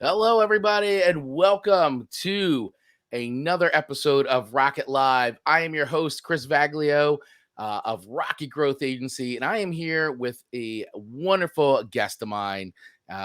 Hello, everybody, and welcome to another episode of Rocket Live. I am your host, Chris Vaglio of Rocket Growth Agency, and I am here with a wonderful guest of mine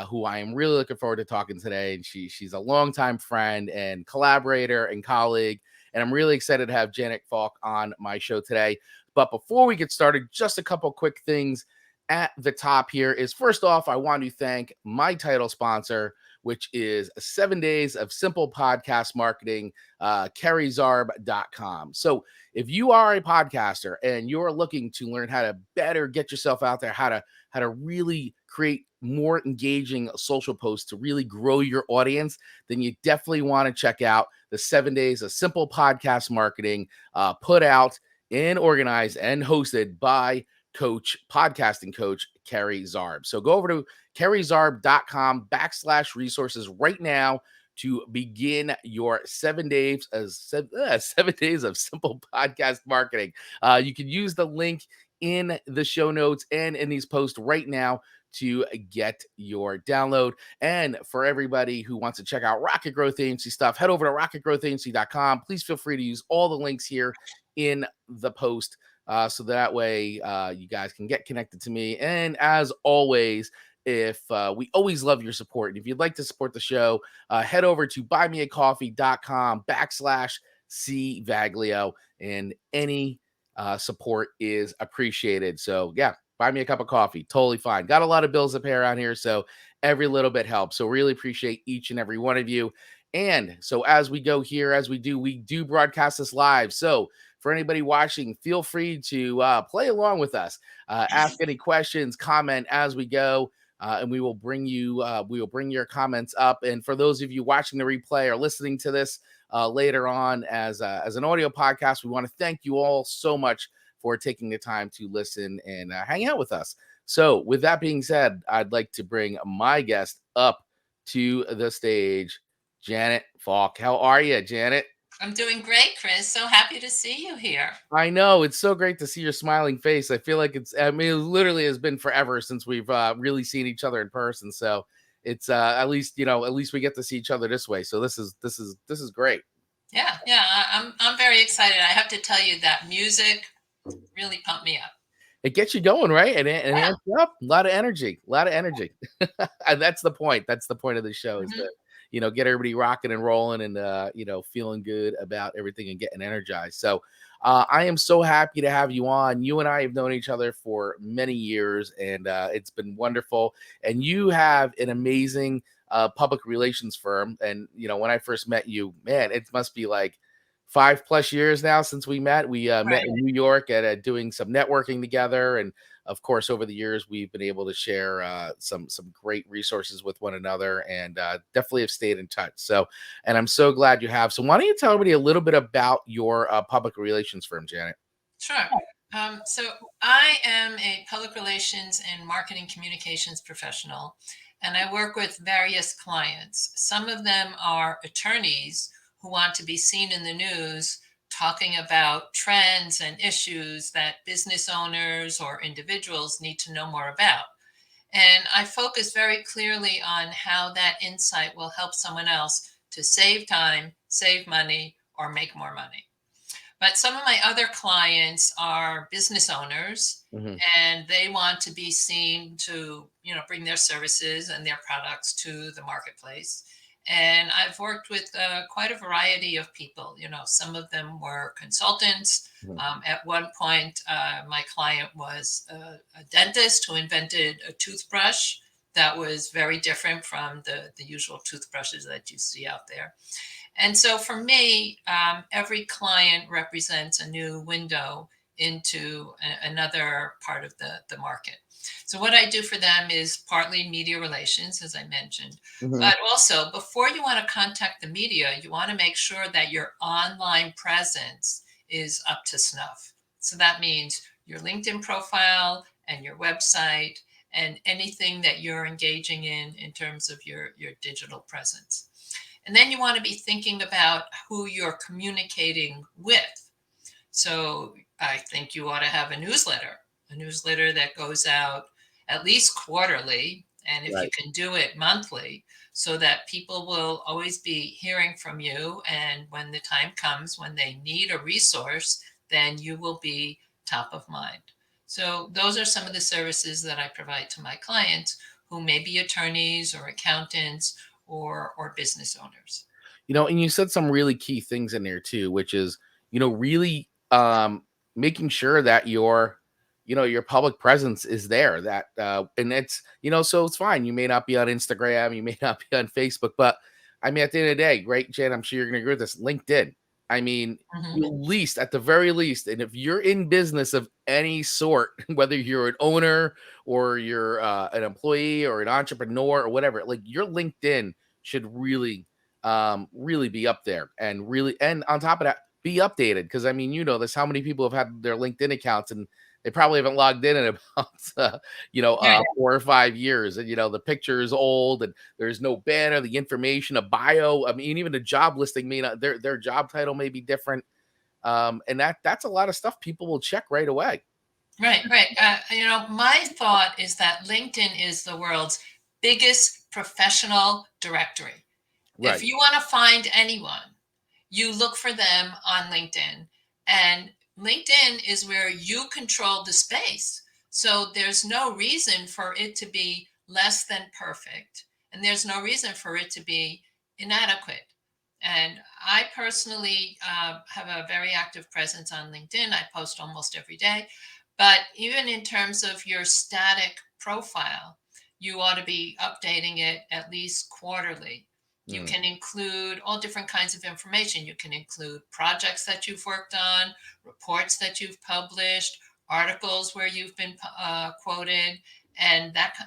who I am really looking forward to talking today. And she's a longtime friend and collaborator and colleague, and I'm really excited to have Janet Falk on my show today. But before we get started, just a couple quick things at the top here is first off, I want to thank my title sponsor, which is 7 days of simple podcast marketing, kerryzarb.com. So if you are a podcaster and you're looking to learn how to better get yourself out there, how to really create more engaging social posts to really grow your audience, then you definitely want to check out the 7 days of simple podcast marketing put out and organized and hosted by podcasting coach Kerry Zarb. So go over to kerryzarb.com/resources right now to begin your 7 days of 7 days of simple podcast marketing. You can use the link in the show notes and in these posts right now to get your download. And for everybody who wants to check out Rocket Growth Agency stuff, head over to rocketgrowthagency.com. Please feel free to use all the links here in the post. So that way you guys can get connected to me. And as always, if we always love your support. And if you'd like to support the show, head over to buymeacoffee.com/cvaglio, and any support is appreciated. So yeah, buy me a cup of coffee. Totally fine. Got a lot of bills to pay around here, so every little bit helps. So really appreciate each and every one of you. And so as we go here, as we do broadcast this live. So for anybody watching, feel free to play along with us, ask any questions, comment as we go, and we will bring your comments up. And for those of you watching the replay or listening to this later on as an audio podcast, we want to thank you all so much for taking the time to listen and hang out with us. So with that being said, I'd like to bring my guest up to the stage, Janet Falk. How are you, Janet? I'm doing great, Chris. So happy to see you here. I know, it's so great to see your smiling face. I feel like it literally has been forever since we've really seen each other in person. So it's at least we get to see each other this way. So this is great. Yeah. I'm very excited. I have to tell you that music really pumped me up. It gets you going, right? And it Yeah. amps you up. A lot of energy. And that's the point. That's the point of the show, is Mhm. to get everybody rocking and rolling and feeling good about everything and getting energized. So I am so happy to have you on. You and I have known each other for many years, and it's been wonderful. And you have an amazing public relations firm. And when I first met you, man, it must be like 5+ years now since we met. We met Right. in New York at doing some networking together, and of course, over the years, we've been able to share some great resources with one another, and definitely have stayed in touch. So, and I'm so glad you have. So, why don't you tell everybody a little bit about your public relations firm, Janet? Sure. So I am a public relations and marketing communications professional, and I work with various clients. Some of them are attorneys who want to be seen in the news talking about trends and issues that business owners or individuals need to know more about. And I focus very clearly on how that insight will help someone else to save time, save money, or make more money. But some of my other clients are business owners, Hmm. and they want to be seen to, bring their services and their products to the marketplace. And I've worked with quite a variety of people. Some of them were consultants. At one point, my client was a dentist who invented a toothbrush that was very different from the usual toothbrushes that you see out there. And so for me, every client represents a new window into another part of the market. So what I do for them is partly media relations, as I mentioned, Hmm. but also before you want to contact the media, you want to make sure that your online presence is up to snuff. So that means your LinkedIn profile and your website and anything that you're engaging in terms of your digital presence. And then you want to be thinking about who you're communicating with. So I think you ought to have a newsletter that goes out at least quarterly. And if you Right. can do it monthly, so that people will always be hearing from you, and when the time comes when they need a resource, then you will be top of mind. So those are some of the services that I provide to my clients who may be attorneys or accountants or business owners. And you said some really key things in there too, which is, really making sure that your public presence is there. That and it's, so it's fine. You may not be on Instagram, you may not be on Facebook, but I mean, at the end of the day, right, Jen, I'm sure you're gonna agree with this. LinkedIn. I mean, Mhm. at the very least, and if you're in business of any sort, whether you're an owner or you're an employee or an entrepreneur or whatever, like your LinkedIn should really be up there, and really, and on top of that, be updated, because I mean, this, how many people have had their LinkedIn accounts and they probably haven't logged in about 4 or 5 years, and the picture is old and there's no banner, the information, a bio, I mean, even a job listing may not, their job title may be different, and that's a lot of stuff people will check right away. Right, right. My thought is that LinkedIn is the world's biggest professional directory. If Right. you want to find anyone, you look for them on LinkedIn. And LinkedIn is where you control the space. So there's no reason for it to be less than perfect. And there's no reason for it to be inadequate. And I personally have a very active presence on LinkedIn. I post almost every day. But even in terms of your static profile, you ought to be updating it at least quarterly. You Mm, can include all different kinds of information. You can include projects that you've worked on, reports that you've published, articles where you've been quoted, and that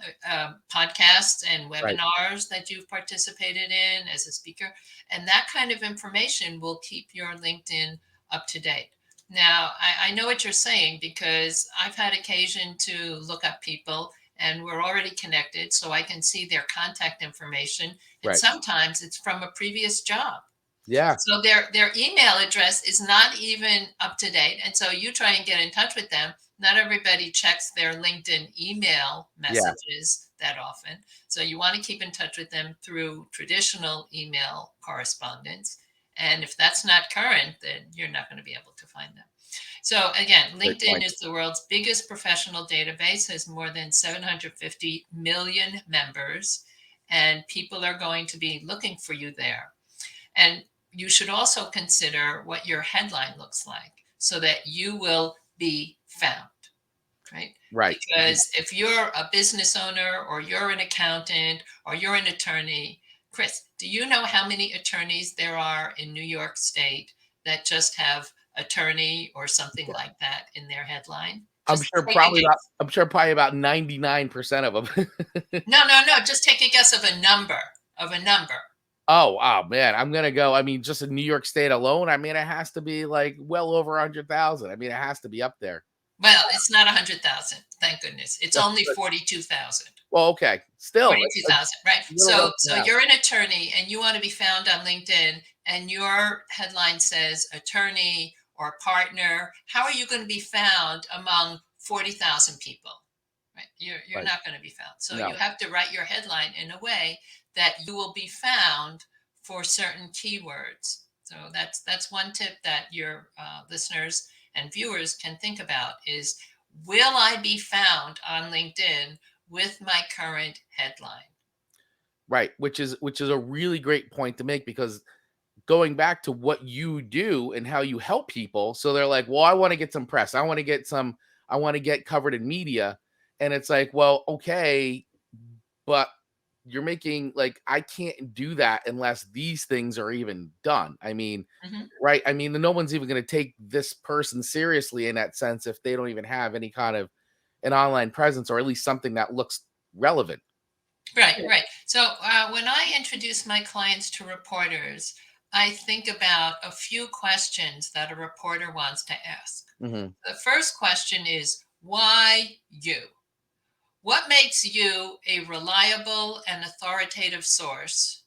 podcasts and right. webinars that you've participated in as a speaker. And that kind of information will keep your LinkedIn up to date. Now, I know what you're saying because I've had occasion to look up people and we're already connected, so I can see their contact information. And Right. sometimes it's from a previous job. Yeah. So their email address is not even up to date. And so you try and get in touch with them. Not everybody checks their LinkedIn email Yeah. messages that often. So you want to keep in touch with them through traditional email correspondence. And if that's not current, then you're not going to be able to find them. So again, Great LinkedIn point. is the world's biggest professional database, has more than 750 million members, and people are going to be looking for you there. And you should also consider what your headline looks like so that you will be found, right? Right. Because if you're a business owner or you're an accountant or you're an attorney, Chris, do you know how many attorneys there are in New York State that just have attorney or something like that in their headline? Just take a guess. I'm sure probably about 99% of them. No, no, no. Just take a guess of a number, of a number. Oh, man, I'm gonna go, I mean, just in New York State alone, I mean, it has to be, like, well over 100,000. I mean, it has to be up there. Well, it's not 100,000, thank goodness. It's That's only good. 42,000. Well, okay, still, a 42,000, right? little less So than half. you're an attorney and you want to be found on LinkedIn and your headline says attorney or partner. How are you going to be found among 40,000 people? Right? You're Right. not going to be found. So you No. have to write your headline in a way that you will be found for certain keywords. So that's one tip that your listeners and viewers can think about is, will I be found on LinkedIn with my current headline? Right, which is a really great point to make, because going back to what you do and how you help people, so they're like, "Well, I wanna get some press. I wanna get covered in media." And it's like, "Well, okay, but you're making, like, I can't do that unless these things are even done." I mean, Mhm. right? I mean, no one's even gonna take this person seriously in that sense if they don't even have any kind of an online presence, or at least something that looks relevant. Right, right. So when I introduce my clients to reporters, I think about a few questions that a reporter wants to ask. Mhm. The first question is, why you? What makes you a reliable and authoritative source?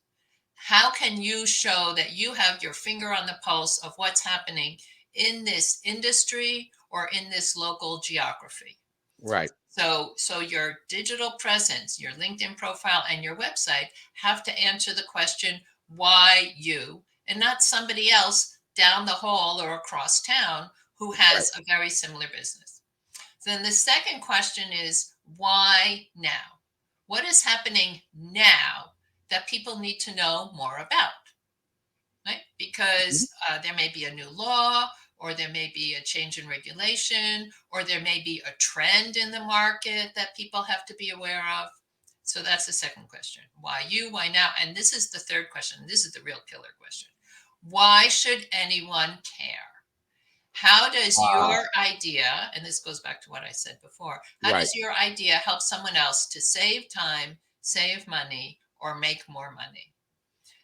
How can you show that you have your finger on the pulse of what's happening in this industry or in this local geography? Right. So your digital presence, your LinkedIn profile, and your website have to answer the question, why you, and not somebody else down the hall or across town who Right. has a very similar business. Then the second question is, why now? What is happening now that people need to know more about? Right? Mhm. Because there may be a new law, or there may be a change in regulation, or there may be a trend in the market that people have to be aware of. So that's the second question. Why you? Why now? And this is the third question. This is the real killer question. Why should anyone care? How does Ah, your idea, and this goes back to what I said before, how right. does your idea help someone else to save time, save money, or make more money?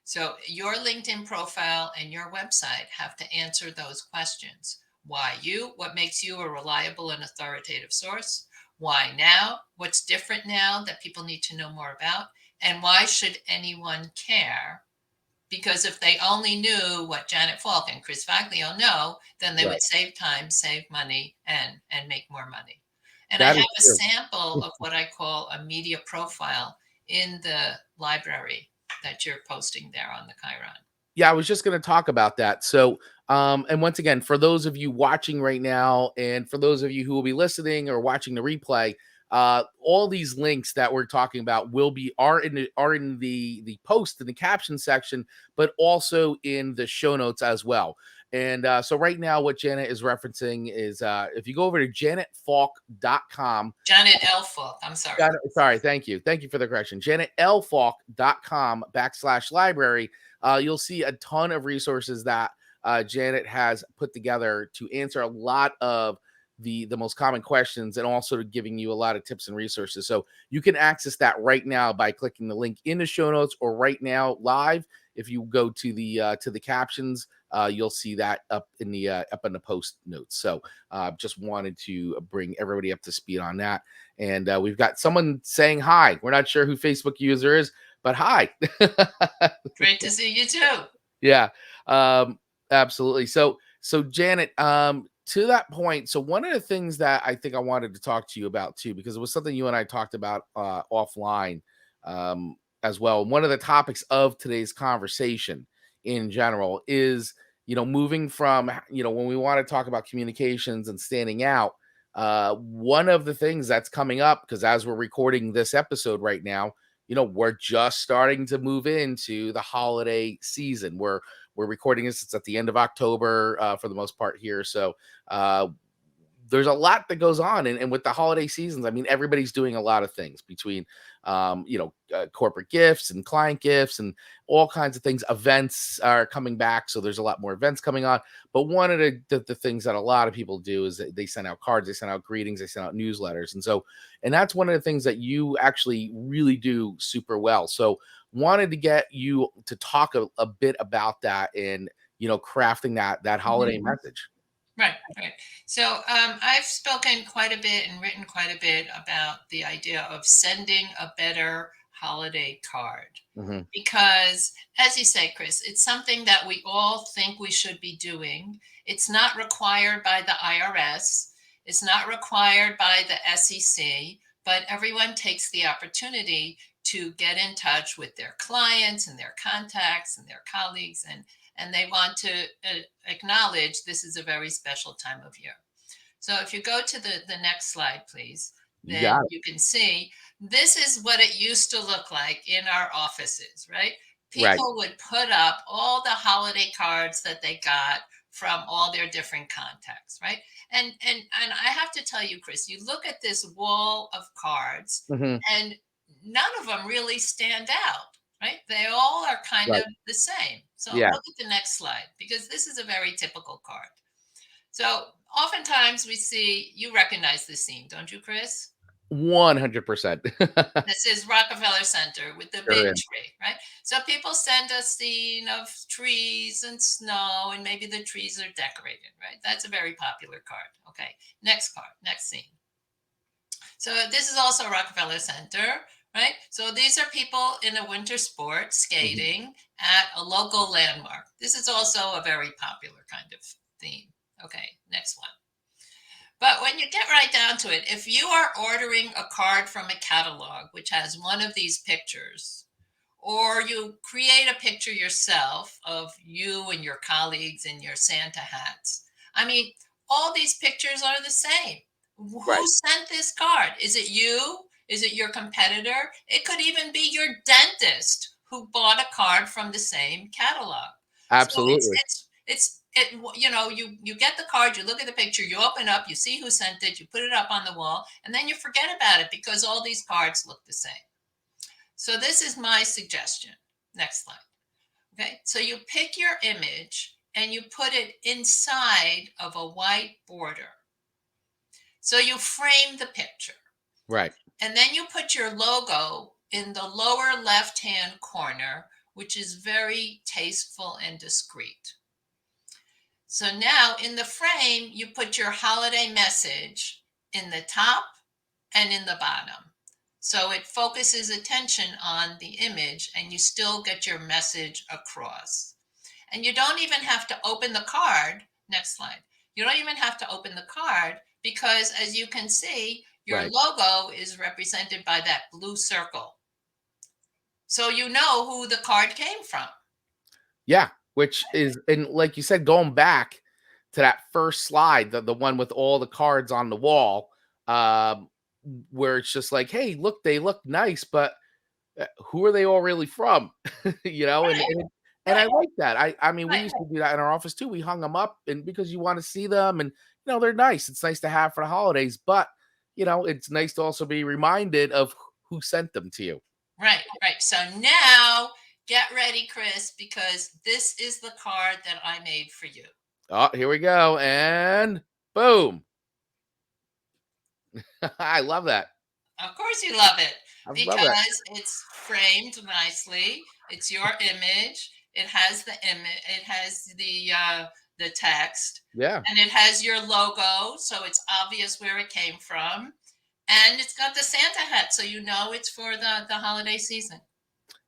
So your LinkedIn profile and your website have to answer those questions. Why you? What makes you a reliable and authoritative source? Why now? What's different now that people need to know more about? And why should anyone care? Because if they only knew what Janet Falk and Chris Faglio know, then they Right. would save time, save money, and make more money. And I That have is a true. sample of what I call a media profile in the library that you're posting there on the Chiron. Yeah, I was just going to talk about that. So, and once again, for those of you watching right now, and for those of you who will be listening or watching the replay, all these links that we're talking about will be are in the post in the caption section, but also in the show notes as well. And so right now, what Janet is referencing is if you go over to janetfalk.com. Janet L. Falk, I'm sorry. Sorry, thank you. Thank you for the correction. JanetLFalk.com/library. You'll see a ton of resources that Janet has put together to answer a lot of the most common questions, and also giving you a lot of tips and resources. So you can access that right now by clicking the link in the show notes, or right now live. If you go to the captions, you'll see that up in the post notes. So just wanted to bring everybody up to speed on that. And we've got someone saying hi. We're not sure who Facebook user is, but hi. Great to see you too. Yeah, absolutely. So Janet, to that point, so one of the things that I think I wanted to talk to you about too, because it was something you and I talked about offline as well. One of the topics of today's conversation in general is, moving from, when we want to talk about communications and standing out, one of the things that's coming up, because as we're recording this episode right now, we're just starting to move into the holiday season. We're recording this, it's at the end of October for the most part here. So uh there's a lot that goes on, and with the holiday seasons, I mean, everybody's doing a lot of things between corporate gifts and client gifts and all kinds of things. Events are coming back, so there's a lot more events coming on. But one of the things that a lot of people do is that they send out cards, they send out greetings, they send out newsletters. And that's one of the things that you actually really do super well. So wanted to get you to talk a bit about that, and crafting that holiday Mhm. message. Right, right. So I've spoken quite a bit and written quite a bit about the idea of sending a better holiday card. Hmm. Because, as you say, Chris, it's something that we all think we should be doing. It's not required by the IRS, it's not required by the SEC, but everyone takes the opportunity to get in touch with their clients and their contacts and their colleagues, and they want to acknowledge this is a very special time of year. So if you go to the next slide, please, You then got it. you can see this is what it used to look like in our offices, right? Right. People would put up all the holiday cards that they got from all their different contacts, right? And I have to tell you, Chris, you look at this wall of cards, Hmm. and none of them really stand out, right? They all are kind Right. of the same. So Yeah. look at the next slide, because this is a very typical card. So oftentimes we see, you recognize this scene, don't you, Chris? 100%. This is Rockefeller Center with the Sure big is. tree, right? So people send a scene of trees and snow, and maybe the trees are decorated, right? That's a very popular card. Okay, next card, next scene. So this is also Rockefeller Center, right? So these are people in a winter sport Mhm. skating at a local landmark. This is also a very popular kind of theme. Okay, next one. But when you get right down to it, if you are ordering a card from a catalog which has one of these pictures, or you create a picture yourself of you and your colleagues in your Santa hats, I mean, all these pictures are the same. Who Right. sent this card? Is it you? Is it your competitor? It could even be your dentist who bought a card from the same catalog. So Absolutely. you get the card, you look at the picture, you open up, you see who sent it, you put it up on the wall, and then you forget about it because all these cards look the same. So this is my suggestion. Next slide. Okay, so you pick your image and you put it inside of a white border. So you frame the picture, Right. and then you put your logo in the lower left hand corner, which is very tasteful and discreet. So now in the frame, you put your holiday message in the top and in the bottom. So it focuses attention on the image and you still get your message across. And you don't even have to open the card. Next slide. You don't even have to open the card because, as you can see, your Right. logo is represented by that blue circle. So you know who the card came from. Yeah, which is, and like you said, going back to that first slide, the one with all the cards on the wall, um, where it's just like, "Hey, look, they look nice, but who are they all really from?" You know, Right, and I right, like that. I mean, we right, used to do that in our office too. We hung them up, and because you want to see them, and they're nice. It's nice to have for the holidays, but it's nice to also be reminded of who sent them to you. right, right. So now get ready, Chris, because this is the card that I made for you. Oh, here we go, and boom! I love that. Of course, you love it I love that. because it's framed nicely. It's your image. It has the image. It has the text, Yeah. and it has your logo, so it's obvious where it came from. And it's got the Santa hat, so you know it's for the holiday season.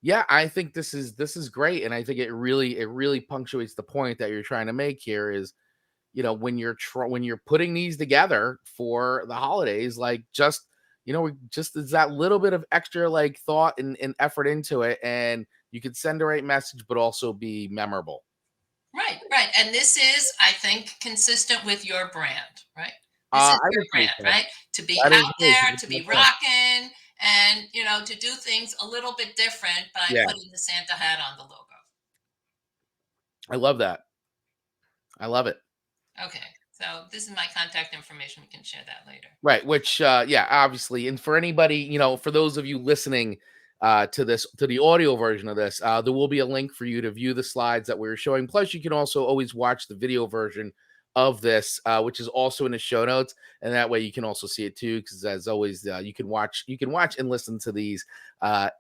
Yeah, I think this is great, and I think it really punctuates the point that you're trying to make here is, when you're putting these together for the holidays, like, just is that little bit of extra, like, thought and effort into it, and you could send the right message, but also be memorable. Right, right. And this is, I think, consistent with your brand, right? This is I your would say brand, so. right? To be That is out me, there, to be 100%. rocking, and to do things a little bit different by Yeah, putting the Santa hat on the logo. I love that. I love it. Okay. So this is my contact information. We can share that later. Right, which yeah, obviously, and for anybody, for those of you listening to the audio version of this, there will be a link for you to view the slides that we were showing. Plus, you can also always watch the video version of this, which is also in the show notes, and that way you can also see it too. Because as always, you can watch and listen to these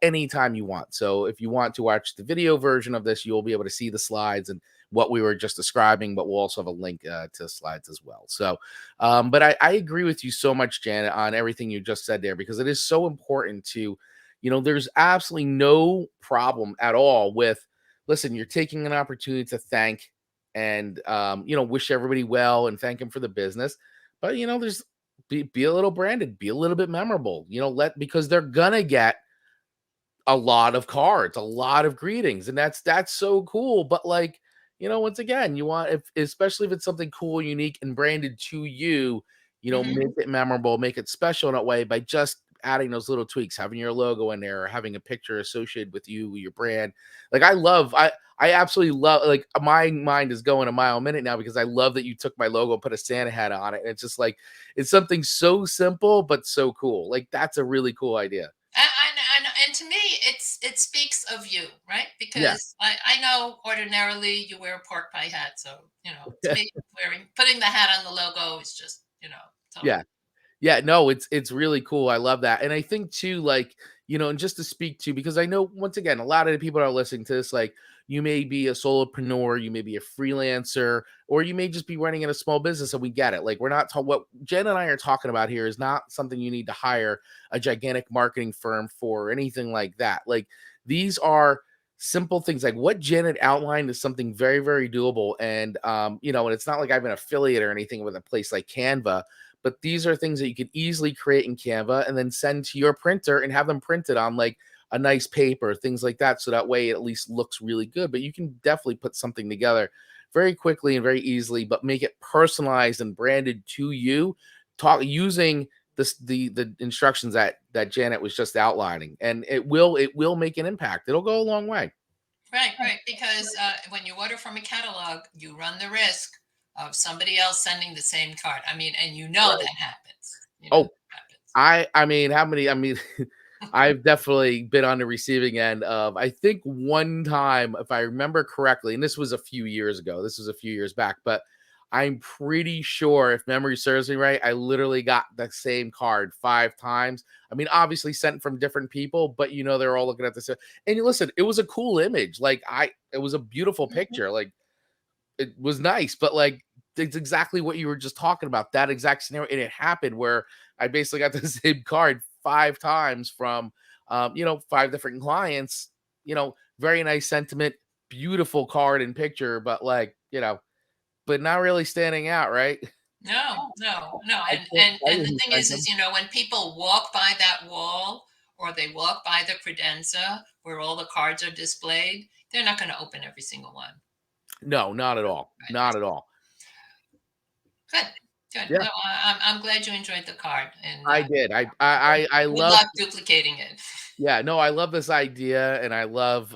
anytime you want. So if you want to watch the video version of this, you'll be able to see the slides and what we were just describing, but we'll also have a link to slides as well. So but I agree with you so much, Janet, on everything you just said there, because it is so important to, there's absolutely no problem at all with, listen, you're taking an opportunity to thank and, wish everybody well and thank them for the business. But, there's, be a little branded, be a little bit memorable, because they're gonna get a lot of cards, a lot of greetings, and that's so cool. But, like, once again, you want, if especially if it's something cool, unique, and branded to you, Hmm. make it memorable, make it special in a way by just adding those little tweaks, having your logo in there, or having a picture associated with you, your brand. Like, I absolutely love, like, my mind is going a mile a minute now because I love that you took my logo, put a Santa hat on it. And it's just like, it's something so simple but so cool. Like, that's a really cool idea. And to me, it speaks of you, right? Yeah. Because I know ordinarily you wear a pork pie hat, so to me, putting the hat on the logo is just Yeah. totally. Yeah, no, it's really cool. I love that. And I think too, like, and just to speak to, because I know, once again, a lot of the people that are listening to this, like, you may be a solopreneur, you may be a freelancer, or you may just be running in a small business, and we get it. Like, we're not what Jen and I are talking about here is not something you need to hire a gigantic marketing firm for, or anything like that. Like, these are simple things. Like what Janet outlined is something very, very doable. And and it's not like I've been affiliate or anything with a place like Canva, but these are things that you could easily create in Canva and then send to your printer and have them printed on like a nice paper, things like that. So that way it at least looks really good. But you can definitely put something together very quickly and very easily, but make it personalized and branded to you. Talk using the instructions that Janet was just outlining, and it will make an impact. It'll go a long way. Right, right. Because when you order from a catalog, you run the risk of somebody else sending the same card. I mean, and you know that happens. You know Oh, that happens. I mean, how many? I mean, I've definitely been on the receiving end of. I think one time, if I remember correctly, and this was a few years ago. This was a few years back, but I'm pretty sure, if memory serves me right, I literally got the same card 5 times. I mean, obviously sent from different people, but they're all looking at the same. And listen, it was a cool image. Like it was a beautiful Mhm. picture. Like it was nice, but like it's exactly what you were just talking about. That exact scenario, and it happened where I basically got the same card 5 times from, 5 different clients. Very nice sentiment, beautiful card and picture, but like but not really standing out, right? No, no, no. I And can't and tell and you the who thing sent is, them. when people walk by that wall or they walk by the credenza where all the cards are displayed, they're not going to open every single one. No, not at all, Right. not at all. Good. Good. Yeah, Well, I'm glad you enjoyed the card, and I did. I good love. luck duplicating it. Yeah, no, I love this idea, and I love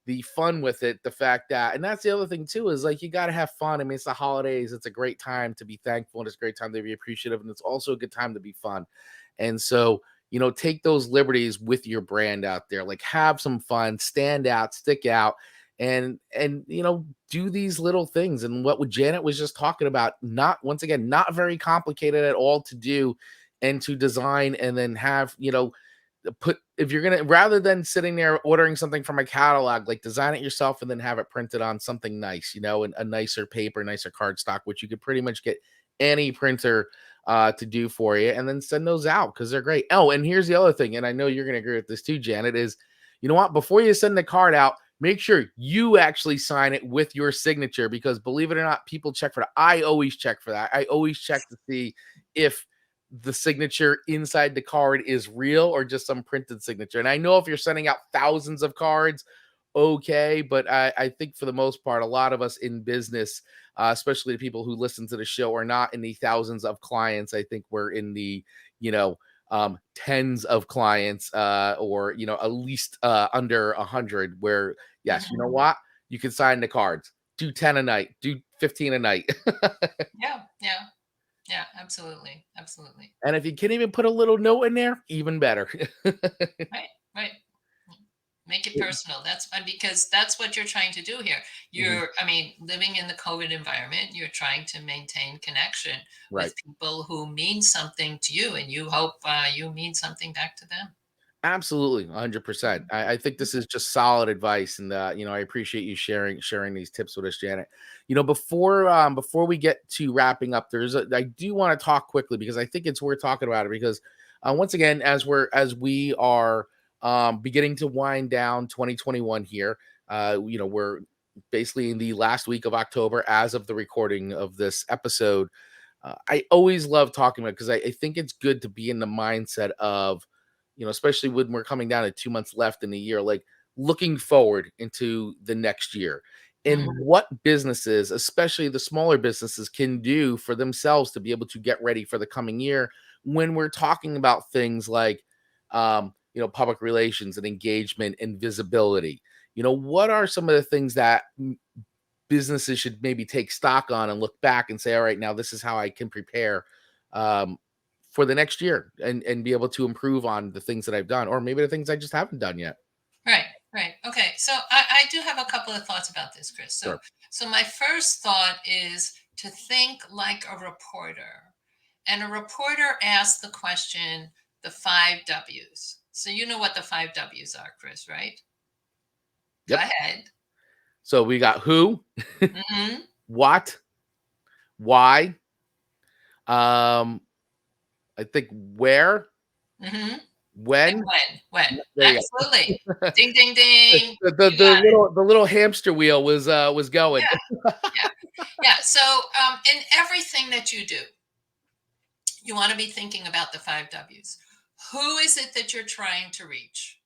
the fun with it, the fact that, and that's the other thing too, is like you got to have fun. I mean, it's the holidays, it's a great time to be thankful, and it's a great time to be appreciative, and it's also a good time to be fun. And so, take those liberties with your brand out there, like have some fun, stand out, stick out, and do these little things. And what Janet was just talking about, not, once again, not very complicated at all to do and to design, and then have, put, if you're gonna, rather than sitting there ordering something from a catalog, like design it yourself and then have it printed on something nice, and a nicer paper, nicer cardstock, which you could pretty much get any printer to do for you, and then send those out because they're great. Oh, and here's the other thing, and I know you're gonna agree with this too, Janet, is, you know what, before you send the card out, make sure you actually sign it with your signature, because believe it or not, people check for that. I always check for that. I always check to see if the signature inside the card is real or just some printed signature. And I know if you're sending out thousands of cards, okay, but I think for the most part, a lot of us in business, especially the people who listen to the show, are not in the thousands of clients. I think we're in the, tens of clients, or at least under 100. Where yes, you know Mhm. what, you can sign the cards. Do 10 a night. Do 15 a night. Yeah, yeah, yeah. Absolutely, absolutely. And if you can even put a little note in there, even better. Right, right. Make it personal. Because that's what you're trying to do here. Mhm. I mean, living in the COVID environment, you're trying to maintain connection Right. with people who mean something to you, and you hope you mean something back to them. Absolutely, 100%. I think this is just solid advice, and I appreciate you sharing these tips with us, Janet. Before we get to wrapping up, I do want to talk quickly because I think it's worth talking about it, because once again, as we are beginning to wind down 2021 here, we're basically in the last week of October as of the recording of this episode. I always love talking about, because I think it's good to be in the mindset of, especially when we're coming down to 2 months left in the year, like looking forward into the next year and Mhm. what businesses, especially the smaller businesses, can do for themselves to be able to get ready for the coming year, when we're talking about things like, public relations and engagement and visibility. What are some of the things that businesses should maybe take stock on and look back and say, all right, now this is how I can prepare um, for the next year, and be able to improve on the things that I've done, or maybe the things I just haven't done yet. Right, right. Okay. So I do have a couple of thoughts about this, Chris. So Sure. so my first thought is to think like a reporter. And a reporter asks the question, the five W's. So you know what the five W's are, Chris, right? Go Yep. ahead. So we got who, Hmm. what, why, um, I think where, Hmm. And When? when? There you Absolutely. go. Ding, ding, The ding. the the You got it. the little hamster wheel was going. Yeah, yeah, yeah. So, in everything that you do, you want to be thinking about the five W's. Who is it that you're trying to reach?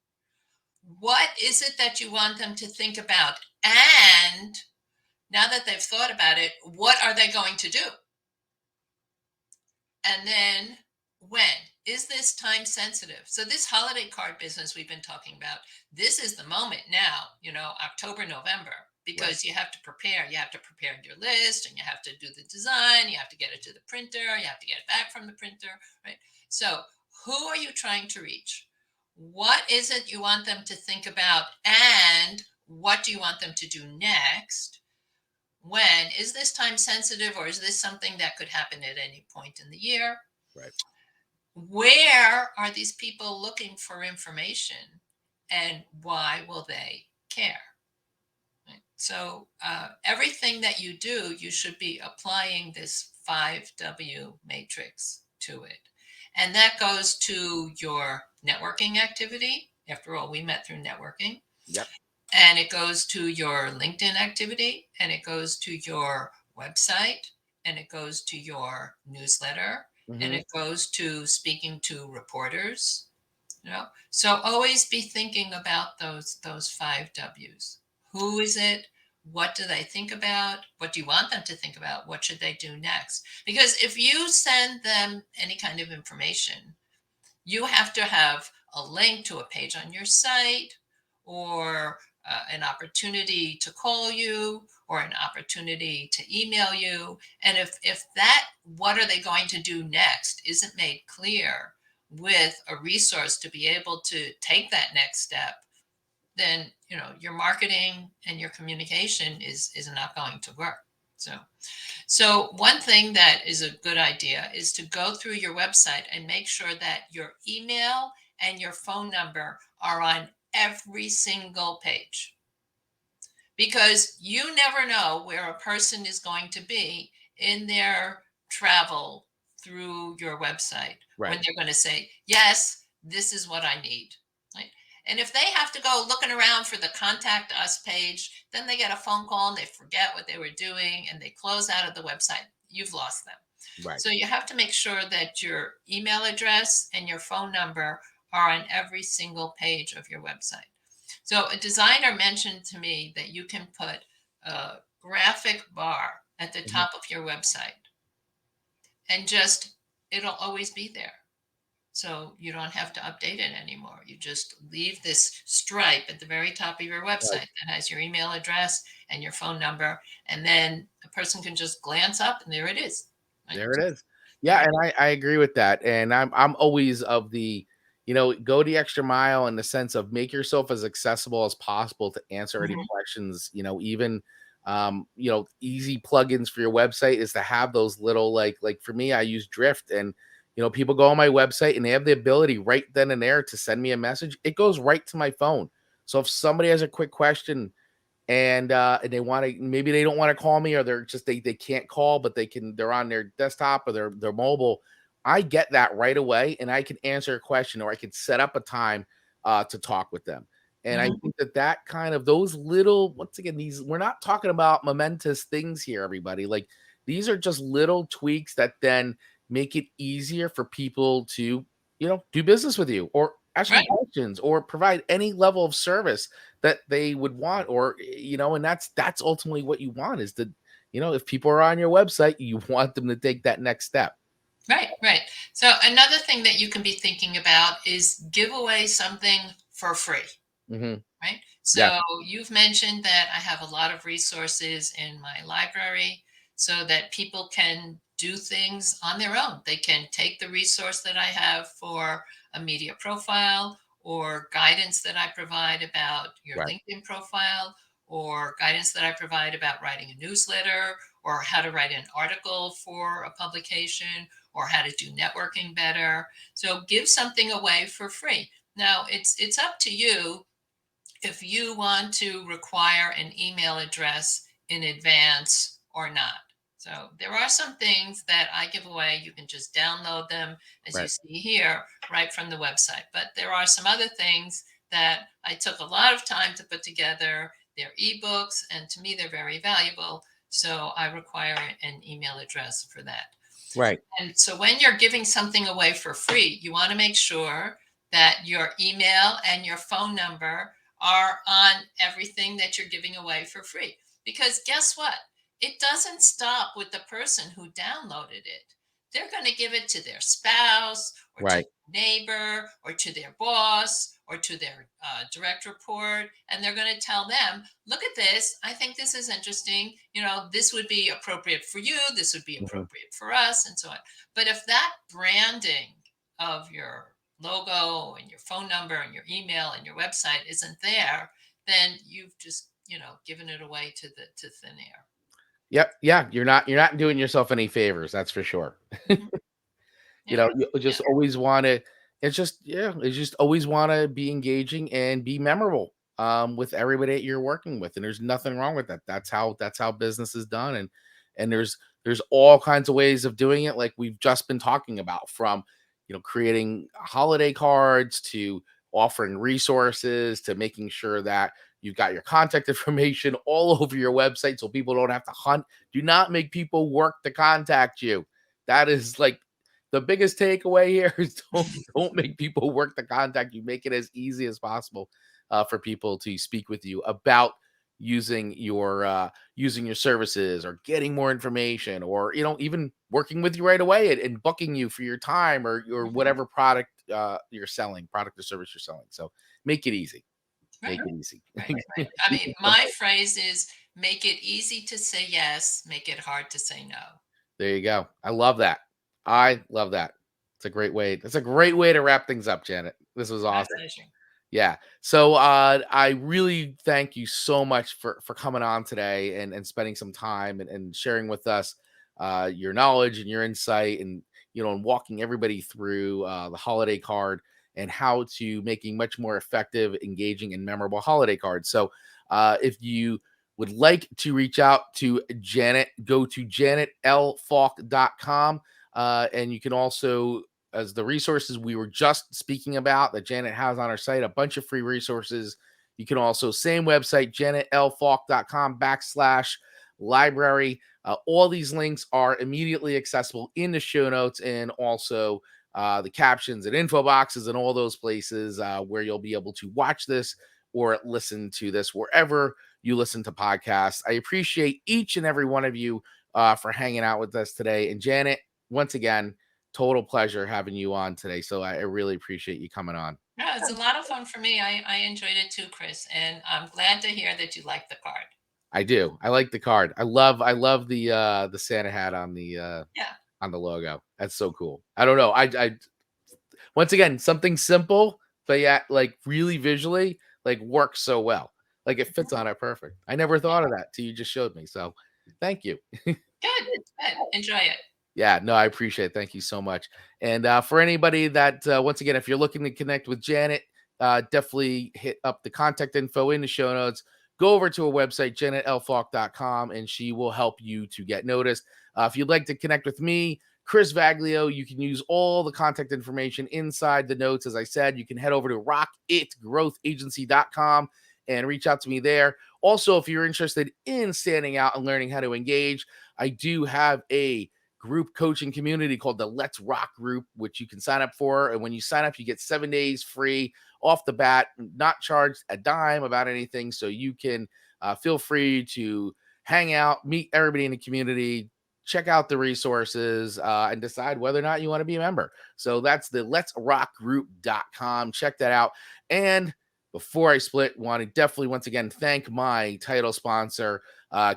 What is it that you want them to think about? And now that they've thought about it, what are they going to do? And then when? Is this time sensitive? So this holiday card business we've been talking about, this is the moment now, October, November, Right. because you have to prepare. You have to prepare your list and you have to do the design. You have to get it to the printer. You have to get it back from the printer, right? So who are you trying to reach? What is it you want them to think about? And what do you want them to do next? When? Is this time sensitive, or is this something that could happen at any point in the year? Right. Where are these people looking for information, and why will they care? Right? So, everything that you do, you should be applying this 5W matrix to it. And that goes to your networking activity. After all, we met through networking. Yep. And it goes to your LinkedIn activity, and it goes to your website, and it goes to your newsletter, and Mhm. it goes to speaking to reporters. So always be thinking about those five W's. Who is it? What do they think about? What do you want them to think about? What should they do next? Because if you send them any kind of information, you have to have a link to a page on your site, or an opportunity to call you, or an opportunity to email you. And if that what are they going to do next isn't made clear with a resource to be able to take that next step, then your marketing and your communication is not going to work. So one thing that is a good idea is to go through your website and make sure that your email and your phone number are on every single page, because you never know where a person is going to be in their travel through your website when Right. they're going to say, yes, this is what I need. Right? And if they have to go looking around for the contact us page, then they get a phone call and they forget what they were doing and they close out of the website. You've lost them. Right. So you have to make sure that your email address and your phone number are on every single page of your website. So a designer mentioned to me that you can put a graphic bar at the Mhm. top of your website, and just it'll always be there. So you don't have to update it anymore. You just leave this stripe at the very top of your Right. website that has your email address and your phone number, and then a person can just glance up and there it is. Right? There it is. Yeah, Yeah. and I agree with that, and I'm always of the, go the extra mile in the sense of make yourself as accessible as possible to answer any Mhm. questions, even, easy plugins for your website is to have those little, like for me, I use Drift, and, people go on my website and they have the ability right then and there to send me a message. It goes right to my phone. So if somebody has a quick question, and they want to, maybe they don't want to call me, or they're just they can't call, but they're on their desktop or their mobile. I get that right away and I can answer a question, or I can set up a time to talk with them. And I Mhm. think that kind of those little, once again, these, we're not talking about momentous things here, everybody. Like, these are just little tweaks that then make it easier for people to, do business with you, or ask you Right. questions, or provide any level of service that they would want, or and that's ultimately what you want, is that, if people are on your website, you want them to take that next step. Right, right. So another thing that you can be thinking about is give away something for free. Hmm. Right? Yeah. So you've mentioned that I have a lot of resources in my library so that people can do things on their own. They can take the resource that I have for a media profile, or guidance that I provide about your Right. LinkedIn profile, or guidance that I provide about writing a newsletter, or how to write an article for a publication, or how to do networking better. So give something away for free. Now it's up to you if you want to require an email address in advance or not. So there are some things that I give away. You can just download them, as you Right. see here, right from the website. But there are some other things that I took a lot of time to put together. They're ebooks, and to me, they're very valuable. So I require an email address for that. Right. And so when you're giving something away for free, you want to make sure that your email and your phone number are on everything that you're giving away for free. Because guess what? It doesn't stop with the person who downloaded it. They're going to give it to their spouse or to Right. their neighbor or to their boss or to their direct report. And they're going to tell them, look at this. I think this is interesting. This would be appropriate for you. This would be Mhm. appropriate for us, and so on. But if that branding of your logo and your phone number and your email and your website isn't there, then you've just, given it away to thin air. Yep. Yeah. You're not doing yourself any favors. That's for sure. Mhm. Yeah. You Yeah. just always want to. It's just yeah. It's just always want to be engaging and be memorable with everybody that you're working with, and there's nothing wrong with that. That's how business is done, and there's all kinds of ways of doing it, like we've just been talking about, from creating holiday cards to offering resources to making sure that you've got your contact information all over your website so people don't have to hunt. Do not make people work to contact you. That is like the biggest takeaway here is don't make people work to contact you. Make it as easy as possible for people to speak with you about using your services or getting more information, or even working with you right away and booking you for your time or Mhm. whatever product you're selling, product or service you're selling. So make it easy. Right. Make it easy. Right. Right. I Keep mean, it my simple. phrase is make it easy to say yes, make it hard to say no. There you go. I love that. I love that. It's a great way. That's a great way to wrap things up, Janet. This was My awesome. pleasure. Yeah. So I really thank you so much for coming on today and spending some time and sharing with us your knowledge and your insight, and walking everybody through the holiday card and how to making much more effective, engaging, and memorable holiday cards. So if you would like to reach out to Janet, go to janetlfalk.com. And you can also, as the resources we were just speaking about that Janet has on her site, a bunch of free resources. You can also, same website, janetlfalk.com/library. All these links are immediately accessible in the show notes, and also the captions and info boxes and all those places where you'll be able to watch this or listen to this wherever you listen to podcasts. I appreciate each and every one of you for hanging out with us today. And Janet, once again, total pleasure having you on today. So I really appreciate you coming on. Yeah, it's a lot of fun for me. I enjoyed it too, Chris, and I'm glad to hear that you like the card. I do. I like the card. I love the Santa hat Yeah. on the logo. That's so cool. I don't know. I once again, something simple, but yeah, like really visually, like works so well. Like it fits Mhm. on it perfect. I never Yeah. thought of that till you just showed me. So thank you. Good. Good. Enjoy it. Yeah, no, I appreciate it. Thank you so much. And for anybody that, once again, if you're looking to connect with Janet, definitely hit up the contact info in the show notes. Go over to her website, janetlfalk.com, and she will help you to get noticed. If you'd like to connect with me, Chris Vaglio, you can use all the contact information inside the notes. As I said, you can head over to rockitgrowthagency.com and reach out to me there. Also, if you're interested in standing out and learning how to engage, I do have a group coaching community called the Let's Rock group, which you can sign up for. And when you sign up, you get 7 days free off the bat, not charged a dime about anything. So you can feel free to hang out, meet everybody in the community, check out the resources, and decide whether or not you want to be a member. So that's the letsrockgroup.com. Check that out. And before I split, want to definitely once again thank my title sponsor,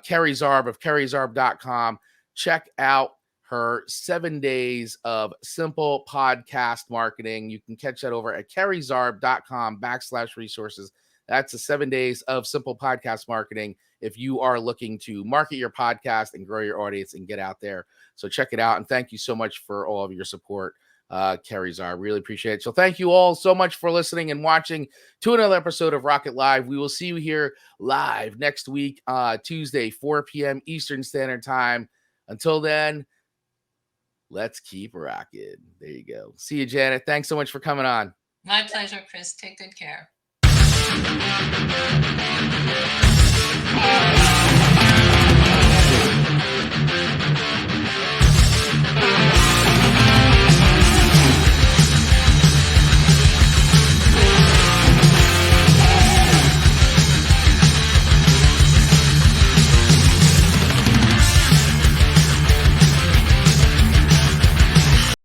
Kerry Zarb of kerryzarb.com. Check out her 7 days of simple podcast marketing. You can catch that over at kerryzarb.com/resources. That's the 7 days of simple podcast marketing if you are looking to market your podcast and grow your audience and get out there. So check it out. And thank you so much for all of your support, Kerry Zarb. Really appreciate it. So thank you all so much for listening and watching to another episode of Rocket Live. We will see you here live next week, Tuesday, 4 p.m. Eastern Standard Time. Until then, let's keep rocking. There you go. See you, Janet. Thanks so much for coming on. My pleasure, Chris. Take good care.